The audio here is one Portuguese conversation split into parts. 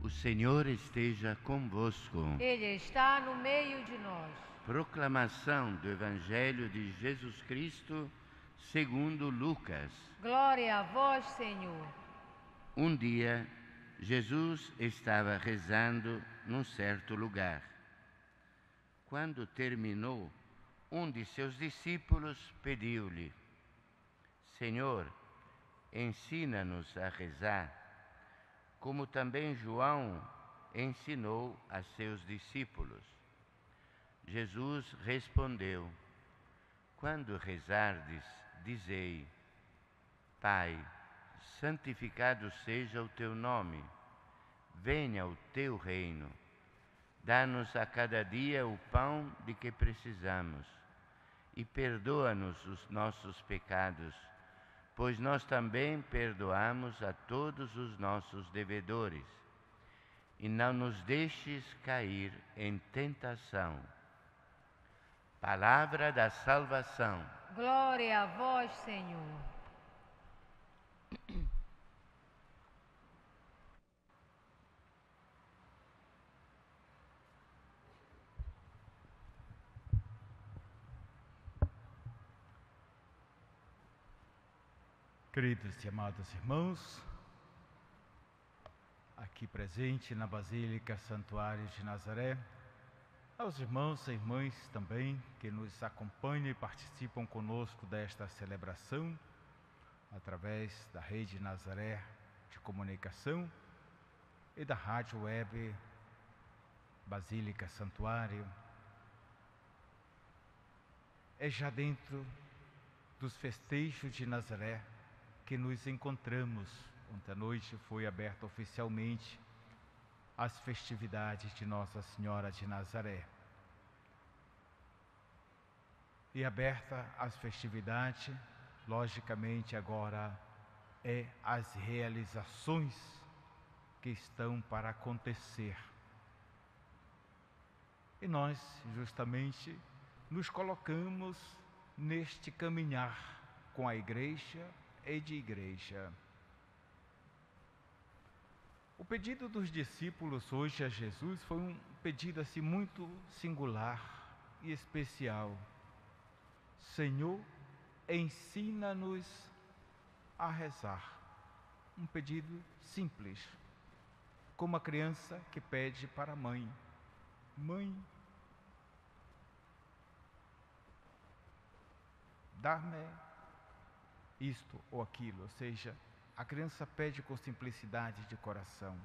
O Senhor esteja convosco. Ele está no meio de nós. Proclamação do Evangelho de Jesus Cristo segundo Lucas. Glória a vós, Senhor. Um dia, Jesus estava rezando num certo lugar. Quando terminou, um de seus discípulos pediu-lhe: Senhor, ensina-nos a rezar, como também João ensinou a seus discípulos. Jesus respondeu: Quando rezardes, dizei: Pai, santificado seja o teu nome, venha o teu reino. Dá-nos a cada dia o pão de que precisamos e perdoa-nos os nossos pecados, pois nós também perdoamos a todos os nossos devedores. E não nos deixes cair em tentação. Palavra da salvação. Glória a vós, Senhor. Queridos e amados irmãos, aqui presente na Basílica Santuário de Nazaré, aos irmãos e irmãs também que nos acompanham e participam conosco desta celebração, através da Rede Nazaré de Comunicação e da Rádio Web Basílica Santuário. É já dentro dos festejos de Nazaré que nos encontramos. Ontem à noite foi aberta oficialmente as festividades de Nossa Senhora de Nazaré. E aberta as festividades, logicamente agora é as realizações que estão para acontecer. E nós justamente nos colocamos neste caminhar com a igreja e de igreja. O pedido dos discípulos hoje a Jesus foi um pedido assim muito singular e especial. Senhor, ensina-nos a rezar. Um pedido simples, como a criança que pede para a mãe: Mãe, dá-me isto ou aquilo. Ou seja, a criança pede com simplicidade de coração.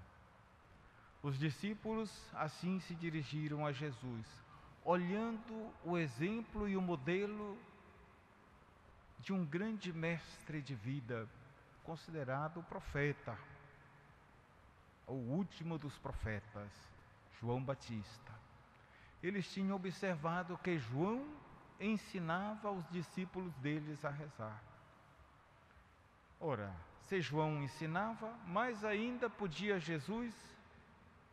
Os discípulos assim se dirigiram a Jesus, olhando o exemplo e o modelo de um grande mestre de vida, considerado profeta, o último dos profetas, João Batista. Eles tinham observado que João ensinava aos discípulos deles a rezar. Ora, se João ensinava, mais ainda podia Jesus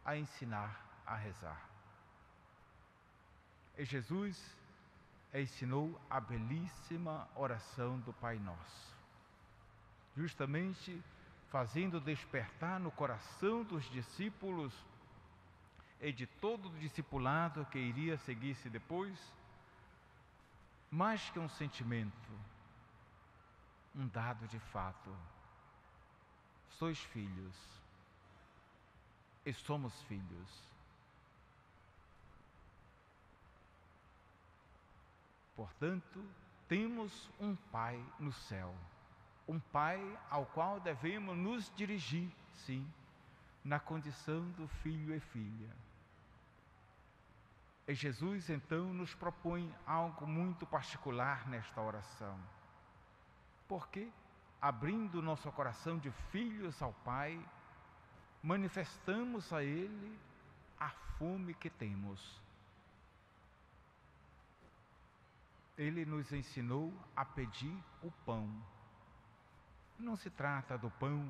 a ensinar a rezar. E Jesus ensinou a belíssima oração do Pai Nosso, justamente fazendo despertar no coração dos discípulos e de todo o discipulado que iria seguir-se depois, mais que um sentimento, um dado de fato: sois filhos e somos filhos. Portanto, temos um Pai no céu, um Pai ao qual devemos nos dirigir, sim, na condição do filho e filha. E Jesus então nos propõe algo muito particular nesta oração. Porque, abrindo nosso coração de filhos ao Pai, manifestamos a Ele a fome que temos. Ele nos ensinou a pedir o pão. Não se trata do pão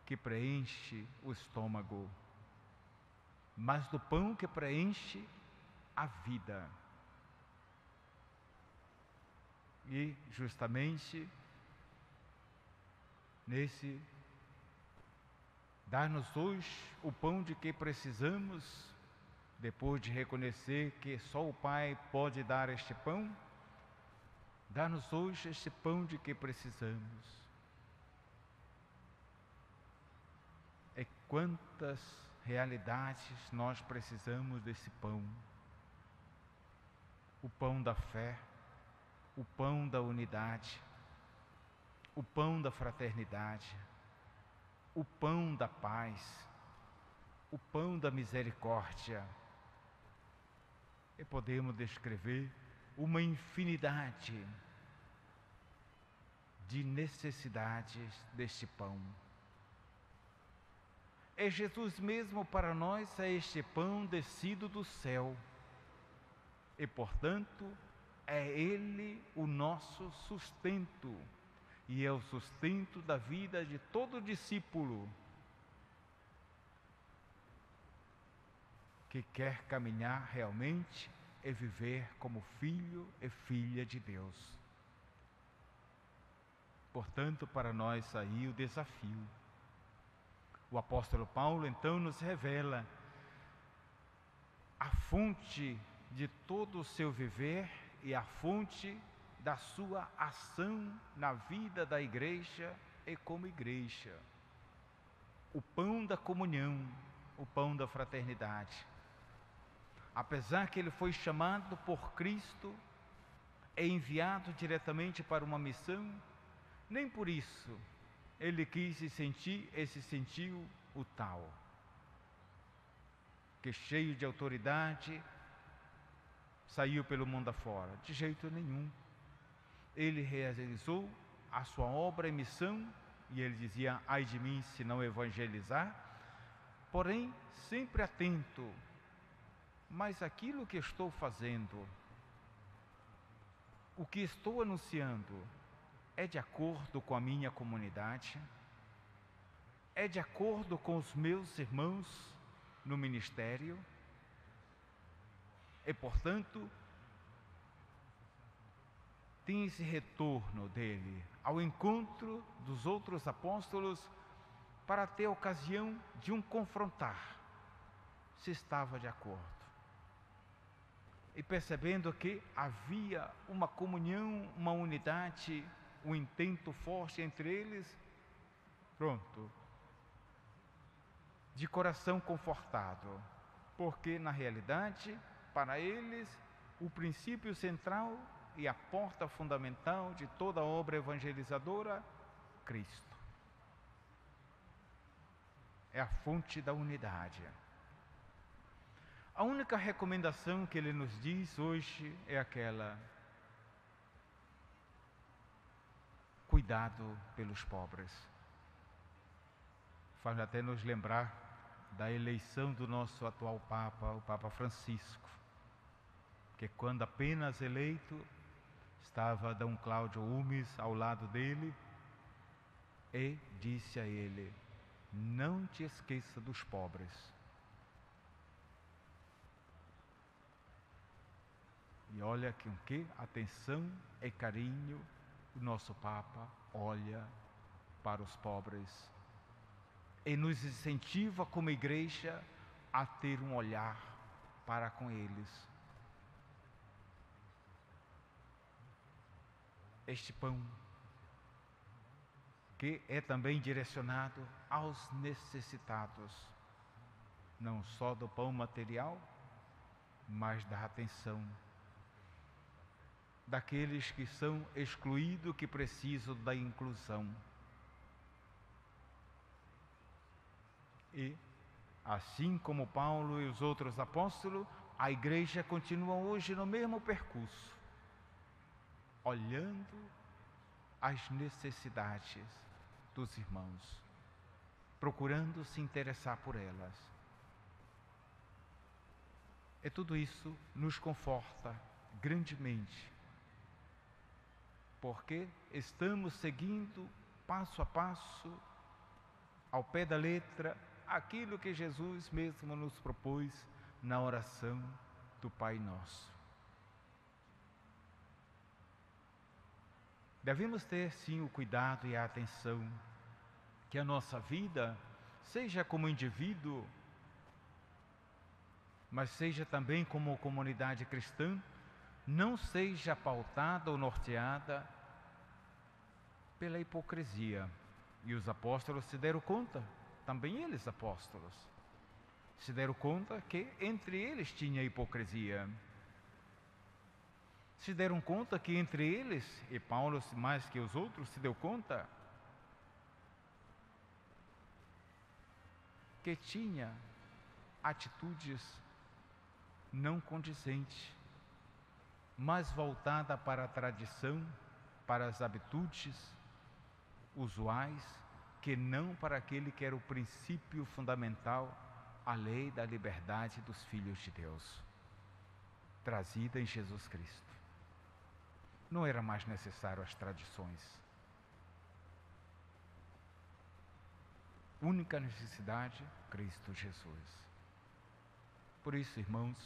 que preenche o estômago, mas do pão que preenche a vida. E justamente nesse Dá-nos hoje o pão de que precisamos, depois de reconhecer que só o Pai pode dar este pão. Dá-nos hoje este pão de que precisamos. E quantas realidades nós precisamos desse pão. O pão da fé, o pão da unidade, o pão da fraternidade, o pão da paz, o pão da misericórdia. E podemos descrever uma infinidade de necessidades deste pão. É Jesus mesmo para nós é este pão descido do céu. E, portanto, é Ele o nosso sustento. E é o sustento da vida de todo discípulo que quer caminhar realmente e viver como filho e filha de Deus. Portanto, para nós aí o desafio. O apóstolo Paulo então nos revela a fonte de todo o seu viver e a fonte da sua ação na vida da igreja e como igreja. O pão da comunhão, o pão da fraternidade. Apesar que ele foi chamado por Cristo e enviado diretamente para uma missão, nem por isso ele quis se sentiu o tal, que cheio de autoridade saiu pelo mundo afora. De jeito nenhum. Ele realizou a sua obra e missão, e ele dizia: ai de mim se não evangelizar, porém sempre atento. Mas aquilo que estou fazendo, o que estou anunciando, é de acordo com a minha comunidade? É de acordo com os meus irmãos no ministério? E, portanto, tem esse retorno dele ao encontro dos outros apóstolos para ter ocasião de confrontar se estava de acordo. E percebendo que havia uma comunhão, uma unidade, um intento forte entre eles, pronto, de coração confortado, porque na realidade, para eles, o princípio central e a porta fundamental de toda a obra evangelizadora, Cristo. É a fonte da unidade. A única recomendação que ele nos diz hoje é aquela: cuidado pelos pobres. Faz até nos lembrar da eleição do nosso atual Papa, o Papa Francisco, que quando apenas eleito, estava Dom Cláudio Umes ao lado dele e disse a ele: não te esqueça dos pobres. E olha com que atenção e carinho o nosso Papa olha para os pobres e nos incentiva como igreja a ter um olhar para com eles. Este pão, que é também direcionado aos necessitados, não só do pão material, mas da atenção daqueles que são excluídos, que precisam da inclusão. E, assim como Paulo e os outros apóstolos, a igreja continua hoje no mesmo percurso, olhando as necessidades dos irmãos, procurando se interessar por elas. E tudo isso nos conforta grandemente, porque estamos seguindo passo a passo, ao pé da letra, aquilo que Jesus mesmo nos propôs na oração do Pai Nosso. Devemos ter sim o cuidado e a atenção que a nossa vida seja como indivíduo, mas seja também como comunidade cristã, não seja pautada ou norteada pela hipocrisia. E os apóstolos se deram conta, também eles apóstolos, se deram conta que entre eles tinha hipocrisia. Se deram conta que entre eles, e Paulo mais que os outros se deu conta, que tinha atitudes não condizentes, mais voltada para a tradição, para as habitudes usuais, que não para aquele que era o princípio fundamental, a lei da liberdade dos filhos de Deus, trazida em Jesus Cristo. Não era mais necessário as tradições. Única necessidade, Cristo Jesus. Por isso, irmãos,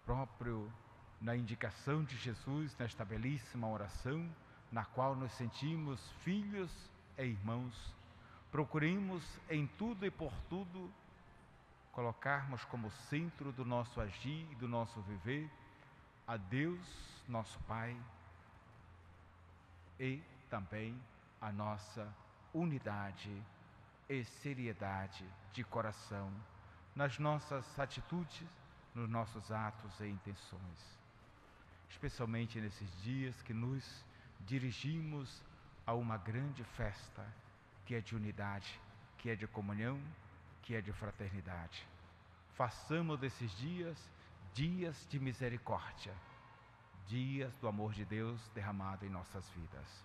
próprio na indicação de Jesus, nesta belíssima oração, na qual nos sentimos filhos e irmãos, procuremos em tudo e por tudo colocarmos como centro do nosso agir e do nosso viver a Deus, nosso Pai, e também a nossa unidade e seriedade de coração nas nossas atitudes, nos nossos atos e intenções. Especialmente nesses dias que nos dirigimos a uma grande festa, que é de unidade, que é de comunhão, que é de fraternidade. Façamos desses dias dias de misericórdia, dias do amor de Deus derramado em nossas vidas.